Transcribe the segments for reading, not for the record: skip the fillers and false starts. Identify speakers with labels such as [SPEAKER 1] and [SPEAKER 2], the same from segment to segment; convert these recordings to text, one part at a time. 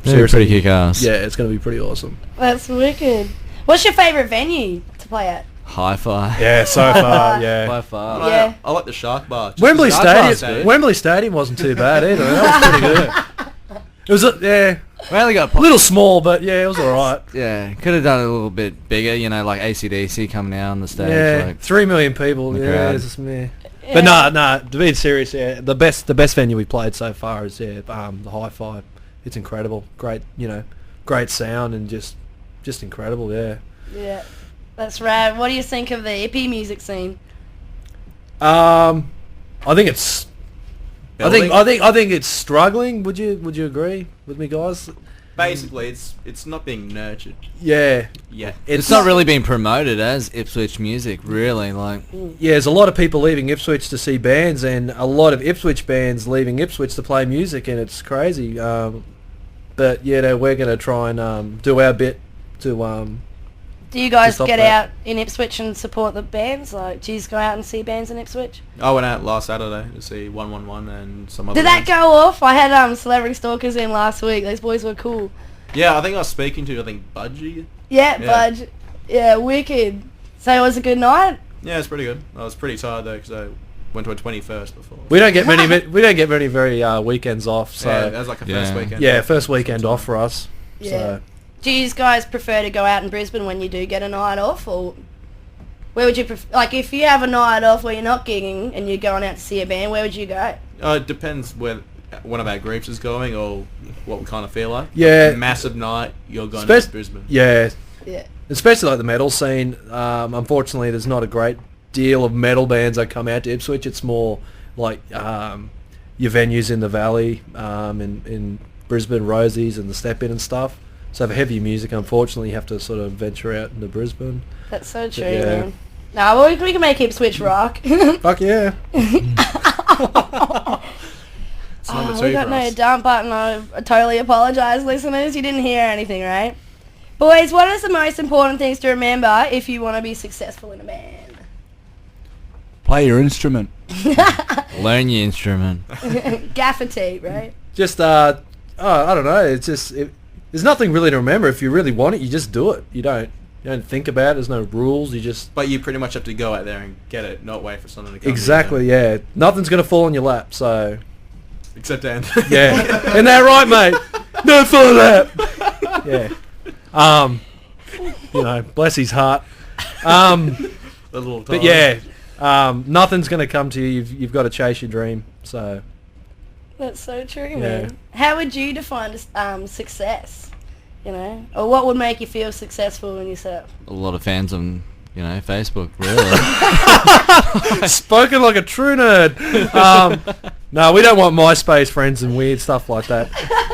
[SPEAKER 1] Seriously, pretty kick-ass.
[SPEAKER 2] Yeah, it's going to be pretty awesome.
[SPEAKER 3] That's wicked. What's your favourite venue to play at?
[SPEAKER 1] Hi-Fi.
[SPEAKER 2] Yeah, so far, yeah.
[SPEAKER 1] By far.
[SPEAKER 3] Yeah.
[SPEAKER 4] I like the Shark Bar.
[SPEAKER 2] Wembley
[SPEAKER 1] Shark
[SPEAKER 2] Stadium. Wembley Stadium wasn't too bad either. That was pretty good. It was
[SPEAKER 1] We only got
[SPEAKER 2] a little small, but yeah, it was all right.
[SPEAKER 1] Yeah, could have done it a little bit bigger, like AC/DC coming out on the stage.
[SPEAKER 2] Yeah,
[SPEAKER 1] like
[SPEAKER 2] 3 million people.
[SPEAKER 1] the
[SPEAKER 2] Yeah,
[SPEAKER 1] crowd.
[SPEAKER 2] it's just me. But no, to be serious, yeah, the best venue we played so far is the Hi-Fi. It's incredible. Great, great sound and just incredible. Yeah.
[SPEAKER 3] Yeah, that's rad. What do you think of the hippie music scene?
[SPEAKER 2] I think it's. I think it's struggling. Would you agree with me, guys?
[SPEAKER 4] Basically, it's not being nurtured.
[SPEAKER 2] Yeah.
[SPEAKER 4] Yeah.
[SPEAKER 1] it's not really being promoted as Ipswich music, really. Like,
[SPEAKER 2] Yeah, there's a lot of people leaving Ipswich to see bands, and a lot of Ipswich bands leaving Ipswich to play music, and it's crazy. But yeah, we're going to try and do our bit to.
[SPEAKER 3] Do you guys
[SPEAKER 2] stop
[SPEAKER 3] get
[SPEAKER 2] that.
[SPEAKER 3] out in Ipswich and support the bands? Like, do you go out and see bands in Ipswich?
[SPEAKER 4] I went out last Saturday to see 111 and some other
[SPEAKER 3] Did that
[SPEAKER 4] bands.
[SPEAKER 3] go off? I had Celebrity Stalkers in last week. Those boys were cool.
[SPEAKER 4] Yeah, I think I was speaking to, Budgie.
[SPEAKER 3] Yeah,
[SPEAKER 4] Yeah.
[SPEAKER 3] Budge. Yeah, wicked. So it was a good night?
[SPEAKER 4] Yeah, it's pretty good. I was pretty tired though because I went to a 21st before.
[SPEAKER 2] We don't get many very weekends off. So
[SPEAKER 4] Yeah, that was like a first weekend.
[SPEAKER 2] yeah, first weekend off for us.
[SPEAKER 3] Yeah.
[SPEAKER 2] So.
[SPEAKER 3] Do you guys prefer to go out in Brisbane when you do get a night off, or where would you like if you have a night off where you're not gigging and you're going out to see a band? Where would you go?
[SPEAKER 4] It depends where one of our groups is going or what we kind of feel like.
[SPEAKER 2] Yeah.
[SPEAKER 4] A massive night, you're going to Brisbane.
[SPEAKER 2] Yeah,
[SPEAKER 3] Yeah.
[SPEAKER 2] especially like the metal scene. Unfortunately, there's not a great deal of metal bands that come out to Ipswich. It's more like your venues in the Valley, in Brisbane, Rosie's and the Step In and stuff. So for heavy music, unfortunately, you have to sort of venture out into Brisbane.
[SPEAKER 3] That's so true,
[SPEAKER 2] Yeah.
[SPEAKER 3] man. No, well, we can make Ipswich rock.
[SPEAKER 2] Fuck yeah.
[SPEAKER 4] It's number
[SPEAKER 3] we
[SPEAKER 4] two
[SPEAKER 3] got
[SPEAKER 4] for
[SPEAKER 3] no
[SPEAKER 4] us.
[SPEAKER 3] dump button. I totally apologise, listeners. You didn't hear anything, right? Boys, what are the most important things to remember if you want to be successful in a band?
[SPEAKER 5] Play your instrument.
[SPEAKER 1] learn your instrument.
[SPEAKER 3] Gaffer tape, right?
[SPEAKER 2] Just, I don't know. It's just, there's nothing really to remember. If you really want it, you just do it. You don't think about it. There's no rules. You just...
[SPEAKER 4] But you pretty much have to go out there and get it, not wait for someone to come.
[SPEAKER 2] Exactly, yeah. Nothing's going to fall on your lap, so...
[SPEAKER 4] Except Anthony.
[SPEAKER 2] Yeah. Isn't that right, mate? No fall lap. Yeah. Bless his heart.
[SPEAKER 4] The little
[SPEAKER 2] But
[SPEAKER 4] time.
[SPEAKER 2] yeah, nothing's going to come to you. You've got to chase your dream, so...
[SPEAKER 3] That's so true,
[SPEAKER 2] Yeah.
[SPEAKER 3] man. How would you define success? Or what would make you feel successful in yourself?
[SPEAKER 1] A lot of fans on, Facebook, really.
[SPEAKER 2] Spoken like a true nerd. No, we don't want MySpace friends and weird stuff like that.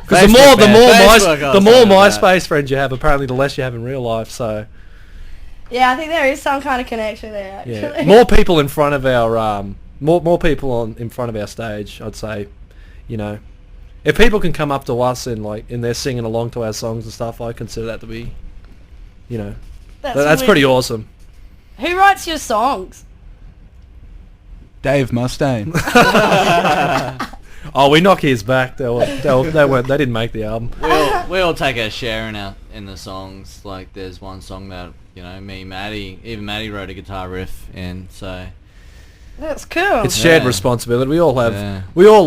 [SPEAKER 2] Because the more MySpace friends you have, apparently the less you have in real life. So
[SPEAKER 3] Yeah, I think there is some kind of connection there, actually.
[SPEAKER 2] yeah, more people in front of our more people in front of our stage. I'd say, if people can come up to us and they're singing along to our songs and stuff, I consider that to be, that's pretty awesome.
[SPEAKER 3] Who writes your songs?
[SPEAKER 5] Dave Mustaine.
[SPEAKER 2] Oh, we knock his back. They didn't make the album.
[SPEAKER 1] we all take our share in the songs. Like, there's one song that Maddie wrote a guitar riff in. So
[SPEAKER 3] That's cool.
[SPEAKER 2] It's shared
[SPEAKER 1] Yeah.
[SPEAKER 2] responsibility. We all have.
[SPEAKER 1] Yeah.
[SPEAKER 2] We all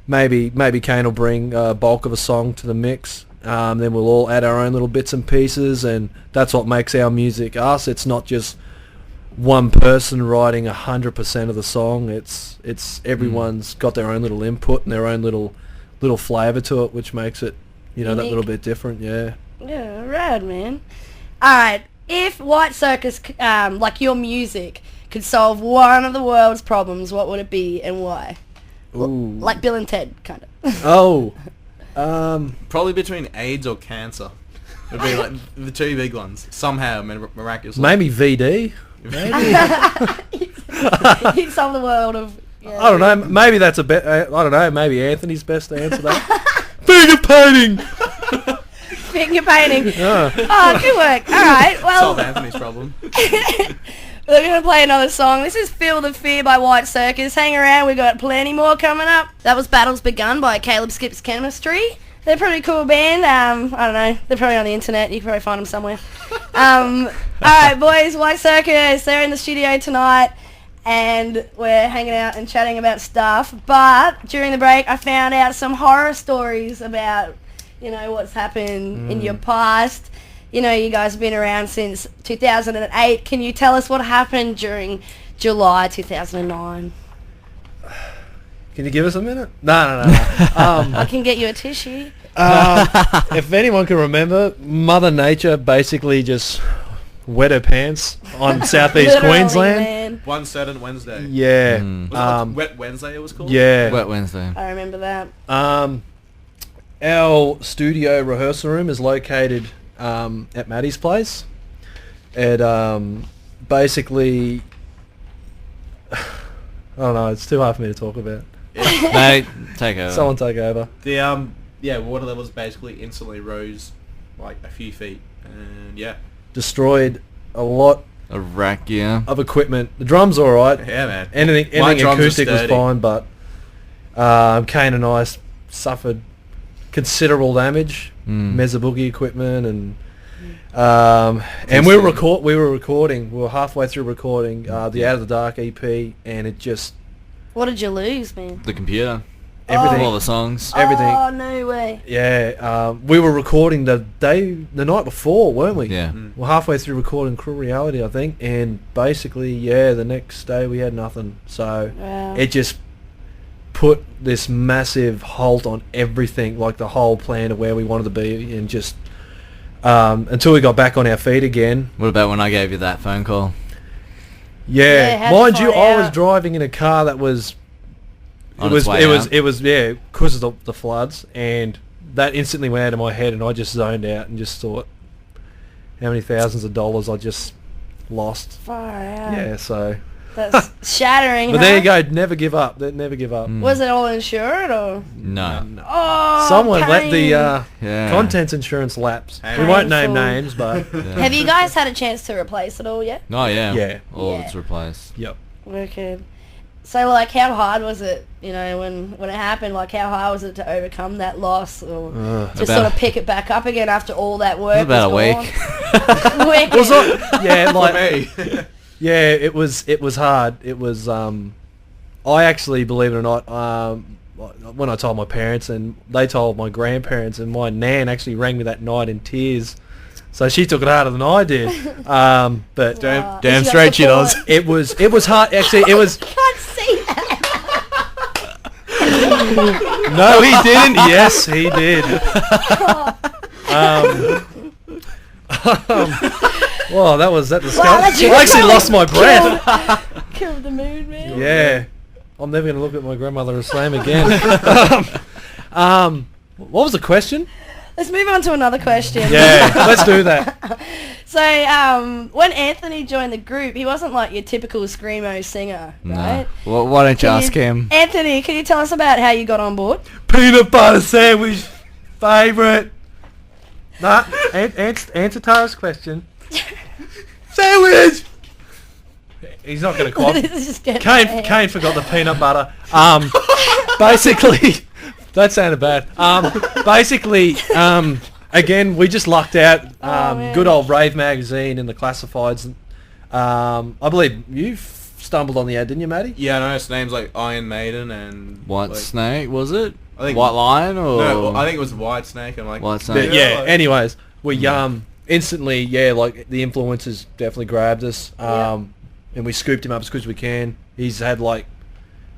[SPEAKER 2] maybe Kane will bring a bulk of a song to the mix. Then we'll all add our own little bits and pieces, and that's what makes our music us. It's not just one person writing 100% of the song. It's everyone's got their own little input and their own little flavour to it, which makes it that
[SPEAKER 3] Unique.
[SPEAKER 2] little bit different. Yeah.
[SPEAKER 3] Yeah, rad, man. Alright, if White Circus, like your music, could solve one of the world's problems, what would it be and why?
[SPEAKER 2] Ooh.
[SPEAKER 3] Like Bill and Ted, kind of.
[SPEAKER 2] Oh.
[SPEAKER 4] Probably between AIDS or cancer. Would be like the two big ones. Somehow, miraculously.
[SPEAKER 2] Maybe VD. Maybe.
[SPEAKER 3] He'd solve the world of...
[SPEAKER 2] I don't know. Maybe that's a bit. I don't know. Maybe Anthony's best to answer that. Finger painting.
[SPEAKER 3] Finger painting.
[SPEAKER 2] Yeah.
[SPEAKER 3] Oh, good work. All right. Well,
[SPEAKER 4] Solve Anthony's problem.
[SPEAKER 3] We're going to play another song. This is Feel the Fear by White Circus. Hang around, we've got plenty more coming up. That was Battles Begun by Caleb Skips Chemistry. They're a pretty cool band. I don't know. They're probably on the internet. You can probably find them somewhere. Alright, boys, White Circus. They're in the studio tonight. And we're hanging out and chatting about stuff. But during the break, I found out some horror stories about, what's happened in your past. You guys have been around since 2008. Can you tell us what happened during July 2009?
[SPEAKER 2] Can you give us a minute? No.
[SPEAKER 3] I can get you a tissue.
[SPEAKER 2] If anyone can remember, Mother Nature basically just wet her pants on southeast
[SPEAKER 3] Literally,
[SPEAKER 2] Queensland.
[SPEAKER 3] man.
[SPEAKER 4] One certain Wednesday.
[SPEAKER 2] Yeah.
[SPEAKER 4] Was it like Wet Wednesday it was called?
[SPEAKER 2] Yeah.
[SPEAKER 1] Wet Wednesday.
[SPEAKER 3] I remember that.
[SPEAKER 2] Our studio rehearsal room is located at Maddie's place. And basically, I don't know, it's too hard for me to talk about.
[SPEAKER 1] Mate, take over.
[SPEAKER 2] Someone take over.
[SPEAKER 4] The water levels basically instantly rose like a few feet, and
[SPEAKER 2] Destroyed a lot
[SPEAKER 1] A rack, yeah.
[SPEAKER 2] of equipment. The drums all right.
[SPEAKER 4] Yeah, man.
[SPEAKER 2] Anything
[SPEAKER 4] drums are
[SPEAKER 2] acoustic was
[SPEAKER 4] sturdy.
[SPEAKER 2] fine, but Kane and I suffered considerable damage. Mezza Boogie equipment and we were recording. We were halfway through recording the Out of the Dark EP, and it just
[SPEAKER 3] What did you lose, man?
[SPEAKER 1] The computer.
[SPEAKER 2] everything.
[SPEAKER 1] All the songs.
[SPEAKER 2] Everything.
[SPEAKER 3] Oh, no way.
[SPEAKER 2] Yeah, we were recording the night before, weren't we?
[SPEAKER 1] Yeah.
[SPEAKER 2] We're halfway through recording Cruel Reality, I think, and basically, the next day we had nothing. So
[SPEAKER 3] Wow.
[SPEAKER 2] it just put this massive halt on everything, like the whole plan of where we wanted to be, and just until we got back on our feet again.
[SPEAKER 1] What about when I gave you that phone call?
[SPEAKER 3] Yeah, how'd you
[SPEAKER 2] Mind you,
[SPEAKER 3] find
[SPEAKER 2] I was
[SPEAKER 3] out?
[SPEAKER 2] driving in a car that was
[SPEAKER 1] On its way out?
[SPEAKER 2] it was because of the floods, and that instantly went out of my head, and I just zoned out and just thought how many thousands of dollars I just lost.
[SPEAKER 3] Far out.
[SPEAKER 2] Yeah, so
[SPEAKER 3] That's shattering,
[SPEAKER 2] but
[SPEAKER 3] huh?
[SPEAKER 2] there you go, never give up. Never give up.
[SPEAKER 3] Was it all insured, or?
[SPEAKER 1] No.
[SPEAKER 3] Oh,
[SPEAKER 2] Someone let the
[SPEAKER 1] Yeah.
[SPEAKER 2] contents insurance lapse.
[SPEAKER 4] Hey,
[SPEAKER 2] We won't name
[SPEAKER 3] painful.
[SPEAKER 2] names, but
[SPEAKER 3] Have you guys had a chance to replace it all yet?
[SPEAKER 1] Oh, yeah.
[SPEAKER 2] Yeah.
[SPEAKER 1] All
[SPEAKER 3] Yeah.
[SPEAKER 1] it's replaced.
[SPEAKER 2] yep.
[SPEAKER 3] Okay. So, like, how hard was it, when it happened? Like, how hard was it to overcome that loss, or just
[SPEAKER 1] About-
[SPEAKER 3] sort of pick it back up again after all that work?
[SPEAKER 1] It was about a
[SPEAKER 3] was
[SPEAKER 1] week.
[SPEAKER 3] gone? Wicked.
[SPEAKER 2] Was it? Yeah, like
[SPEAKER 4] Me.
[SPEAKER 2] yeah, it was hard. It was I actually, believe it or not, when I told my parents, and they told my grandparents, and my nan actually rang me that night in tears. So she took it harder than I did. But
[SPEAKER 3] Wow.
[SPEAKER 1] damn
[SPEAKER 3] Has
[SPEAKER 1] straight she
[SPEAKER 3] support?
[SPEAKER 1] does.
[SPEAKER 2] it was hard. Actually, it was.
[SPEAKER 3] Can't see that.
[SPEAKER 2] No, he didn't. Yes, he did. Well, that was that disgusting.
[SPEAKER 3] that
[SPEAKER 2] I actually
[SPEAKER 3] really
[SPEAKER 2] lost my breath.
[SPEAKER 3] Killed the mood, man.
[SPEAKER 2] Yeah, I'm never going to look at my grandmother the same again. What was the question?
[SPEAKER 3] Let's move on to another question.
[SPEAKER 2] Yeah, let's do that.
[SPEAKER 3] So, when Anthony joined the group, he wasn't like your typical screamo singer,
[SPEAKER 1] No.
[SPEAKER 3] right?
[SPEAKER 1] Well, why don't you
[SPEAKER 3] Can
[SPEAKER 1] ask him?
[SPEAKER 3] Anthony, can you tell us about how you got on board?
[SPEAKER 2] Peanut butter sandwich, favourite. Nah, answer Tara's question. Sandwich. He's not going to quite.
[SPEAKER 3] This is just getting out of hand.
[SPEAKER 2] Kane forgot the peanut butter. Basically, that sounded bad. Basically, again, we just lucked out.
[SPEAKER 3] man.
[SPEAKER 2] Good old Rave magazine in the classifieds. I believe you stumbled on the ad, didn't you, Matty?
[SPEAKER 4] Yeah, I know. It's names like Iron Maiden and
[SPEAKER 1] White
[SPEAKER 4] like,
[SPEAKER 1] Snake, was it?
[SPEAKER 4] I think-
[SPEAKER 1] White Lion or...
[SPEAKER 4] No, well, I think it was White Snake. I'm like,
[SPEAKER 1] White
[SPEAKER 2] But
[SPEAKER 1] Snake.
[SPEAKER 2] yeah.
[SPEAKER 4] like-
[SPEAKER 2] Anyways, we instantly, like the influencers definitely grabbed us. And we scooped him up as quick as we can. He's had like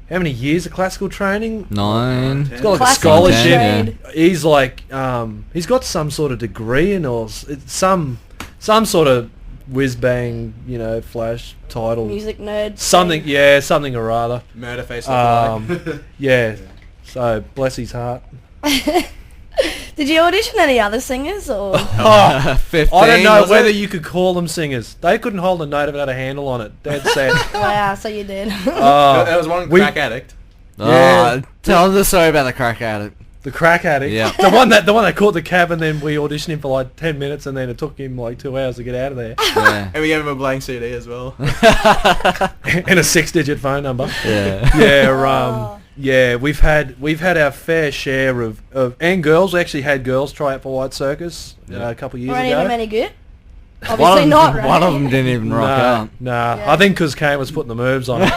[SPEAKER 2] how many years of classical training?
[SPEAKER 1] 9.
[SPEAKER 2] He's got like a
[SPEAKER 3] Classical
[SPEAKER 2] scholarship.
[SPEAKER 3] trade.
[SPEAKER 2] He's like he's got some sort of degree in or some sort of whiz bang, flash title.
[SPEAKER 3] Music nerd.
[SPEAKER 2] Something, something or rather.
[SPEAKER 4] Murder face. Like
[SPEAKER 2] Yeah. So bless his heart.
[SPEAKER 3] Did you audition any other singers, or?
[SPEAKER 1] 15,
[SPEAKER 2] I don't know
[SPEAKER 1] was
[SPEAKER 2] whether
[SPEAKER 1] it?
[SPEAKER 2] you could call them singers. They couldn't hold a note without a handle on it. Dead set.
[SPEAKER 3] Wow, so you did.
[SPEAKER 4] there was one
[SPEAKER 2] we-
[SPEAKER 4] crack addict.
[SPEAKER 1] Oh,
[SPEAKER 2] Yeah.
[SPEAKER 1] tell the story about the crack addict.
[SPEAKER 2] The crack addict.
[SPEAKER 1] Yeah.
[SPEAKER 2] The one that caught the cab, and then we auditioned him for like 10 minutes, and then it took him like 2 hours to get out of there.
[SPEAKER 1] Yeah.
[SPEAKER 4] And we gave him a blank CD as well.
[SPEAKER 2] And a 6-digit phone number.
[SPEAKER 1] Yeah.
[SPEAKER 2] Yeah, yeah, we've had our fair share of and girls. We actually had girls try out for White Circus a couple of years
[SPEAKER 3] Were any of them
[SPEAKER 2] ago.
[SPEAKER 3] any good?
[SPEAKER 1] One
[SPEAKER 3] Obviously
[SPEAKER 1] of,
[SPEAKER 3] not, right?
[SPEAKER 1] one of them didn't even rock up.
[SPEAKER 2] Nah,
[SPEAKER 3] Yeah.
[SPEAKER 2] I think because Kane was putting the moves on it.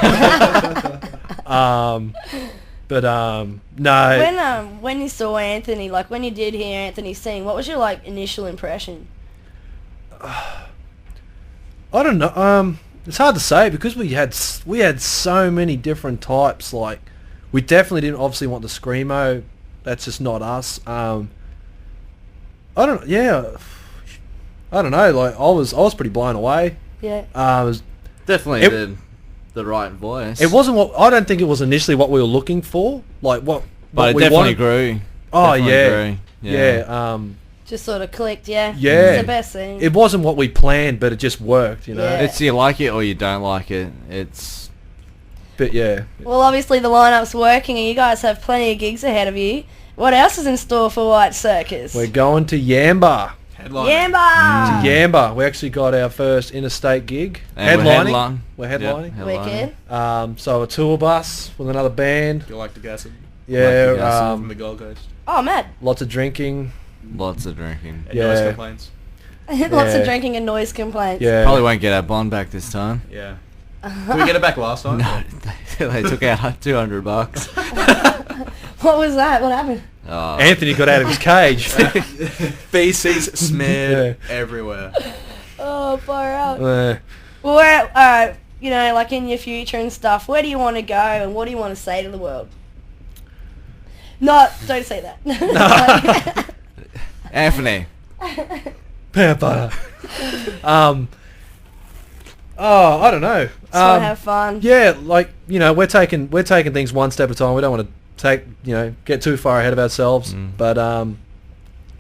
[SPEAKER 2] No.
[SPEAKER 3] When you saw Anthony, like when you did hear Anthony sing, what was your like initial impression?
[SPEAKER 2] I don't know. It's hard to say because we had so many different types. Like, we definitely didn't obviously want the screamo. That's just not us. I don't. Yeah, I don't know. Like, I was pretty blown away.
[SPEAKER 3] Yeah.
[SPEAKER 2] It was,
[SPEAKER 1] Definitely the right voice.
[SPEAKER 2] it wasn't what I don't think it was initially what we were looking for. Like what
[SPEAKER 1] but it
[SPEAKER 2] we
[SPEAKER 1] definitely
[SPEAKER 2] wanted.
[SPEAKER 1] grew.
[SPEAKER 2] Oh
[SPEAKER 1] Definitely
[SPEAKER 2] yeah.
[SPEAKER 1] grew.
[SPEAKER 2] Yeah.
[SPEAKER 3] Just sort of clicked, yeah.
[SPEAKER 2] Yeah.
[SPEAKER 3] It's the best thing.
[SPEAKER 2] It wasn't what we planned, but it just worked. You know.
[SPEAKER 3] Yeah.
[SPEAKER 1] It's you like it or you don't like it. It's
[SPEAKER 2] But yeah.
[SPEAKER 3] Well, obviously the lineup's working and you guys have plenty of gigs ahead of you. What else is in store for White Circus?
[SPEAKER 2] We're going to Yamba.
[SPEAKER 4] Headline.
[SPEAKER 3] Yamba!
[SPEAKER 2] Yamba. We actually got our first interstate gig.
[SPEAKER 1] and
[SPEAKER 2] Headlining.
[SPEAKER 1] We're
[SPEAKER 2] We're headlining.
[SPEAKER 3] Wicked.
[SPEAKER 2] So a tour bus with another band.
[SPEAKER 4] You like the gas
[SPEAKER 2] Yeah.
[SPEAKER 1] Like the gas
[SPEAKER 4] from the Gold Coast.
[SPEAKER 3] Oh, mad.
[SPEAKER 2] Lots of drinking.
[SPEAKER 1] Lots of drinking.
[SPEAKER 4] And
[SPEAKER 2] Yeah.
[SPEAKER 4] noise complaints.
[SPEAKER 3] Lots
[SPEAKER 2] Yeah.
[SPEAKER 3] of drinking and noise complaints.
[SPEAKER 2] Yeah.
[SPEAKER 1] Probably won't get our bond back this time.
[SPEAKER 4] Yeah. Did we get it back last time?
[SPEAKER 1] No, they took out $200.
[SPEAKER 3] What was that? What happened?
[SPEAKER 1] Oh.
[SPEAKER 2] Anthony got out of his cage.
[SPEAKER 4] Feces smeared everywhere.
[SPEAKER 3] Oh, far out.
[SPEAKER 2] Uh,
[SPEAKER 3] Well, where, you know, like in your future and stuff, where do you want to go and what do you want to say to the world? No, don't say that.
[SPEAKER 1] Anthony.
[SPEAKER 2] peanut butter. Oh, I don't know.
[SPEAKER 3] Just want to have fun.
[SPEAKER 2] Yeah, like, you know, we're taking things one step at a time. We don't want to get too far ahead of ourselves. But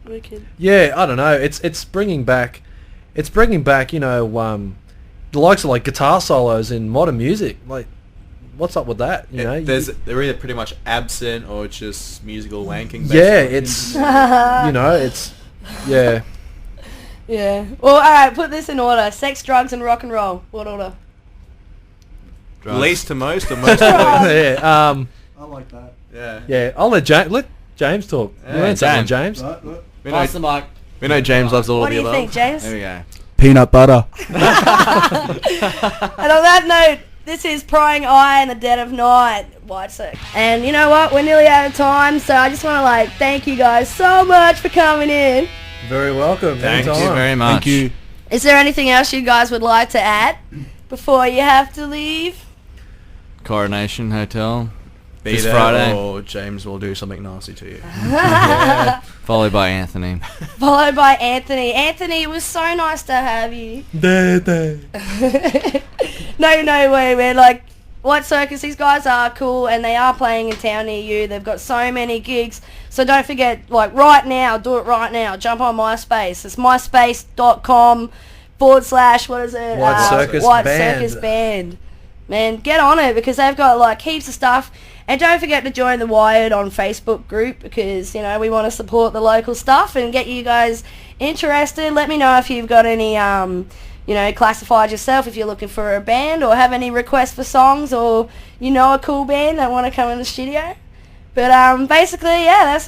[SPEAKER 3] Wicked.
[SPEAKER 2] yeah, I don't know. It's bringing back, you know, the likes of like guitar solos in modern music. Like, what's up with that? You know,
[SPEAKER 4] They're either pretty much absent or it's just musical wanking.
[SPEAKER 2] yeah,
[SPEAKER 4] basically.
[SPEAKER 2] it's you know, it's yeah.
[SPEAKER 3] Yeah. Well, alright, put this in order. Sex, drugs, and rock and roll. What order?
[SPEAKER 1] Drugs.
[SPEAKER 4] least to most or most to least.
[SPEAKER 2] Yeah,
[SPEAKER 5] I like that.
[SPEAKER 4] Yeah.
[SPEAKER 2] yeah. I'll let James talk. You
[SPEAKER 4] Yeah,
[SPEAKER 2] learn something, James.
[SPEAKER 5] Right, look.
[SPEAKER 4] We
[SPEAKER 1] Pass
[SPEAKER 4] know,
[SPEAKER 1] the mic.
[SPEAKER 4] we know James loves all
[SPEAKER 3] What
[SPEAKER 4] of
[SPEAKER 3] do
[SPEAKER 4] the
[SPEAKER 3] you
[SPEAKER 4] above.
[SPEAKER 3] think, James?
[SPEAKER 1] There we go.
[SPEAKER 5] Peanut butter.
[SPEAKER 3] And on that note, this is Prying Eye in the Dead of Night, White Circus. And you know what? We're nearly out of time, so I just want to like thank you guys so much for coming in.
[SPEAKER 2] Very welcome.
[SPEAKER 4] Thank you
[SPEAKER 2] Anytime.
[SPEAKER 1] Very much.
[SPEAKER 5] Thank you.
[SPEAKER 3] Is there anything else you guys would like to add before you have to leave?
[SPEAKER 1] Coronation Hotel.
[SPEAKER 4] Be
[SPEAKER 1] This
[SPEAKER 4] there
[SPEAKER 1] Friday.
[SPEAKER 4] or James will do something nasty to you.
[SPEAKER 1] Followed by Anthony.
[SPEAKER 3] Followed by Anthony. Anthony, it was so nice to have you. No way, man. Like, White Circus, these guys are cool and they are playing in town near you. They've got so many gigs. So don't forget, like, right now, do it right now. Jump on MySpace. It's myspace.com/ what is it?
[SPEAKER 2] White Circus
[SPEAKER 3] White
[SPEAKER 2] Band.
[SPEAKER 3] Circus Band. Man, get on it because they've got, like, heaps of stuff. And don't forget to join the Wired on Facebook group because, you know, we want to support the local stuff and get you guys interested. Let me know if you've got any, you know, classified yourself if you're looking for a band or have any requests for songs or you know a cool band that want to come in the studio. But basically, yeah, that's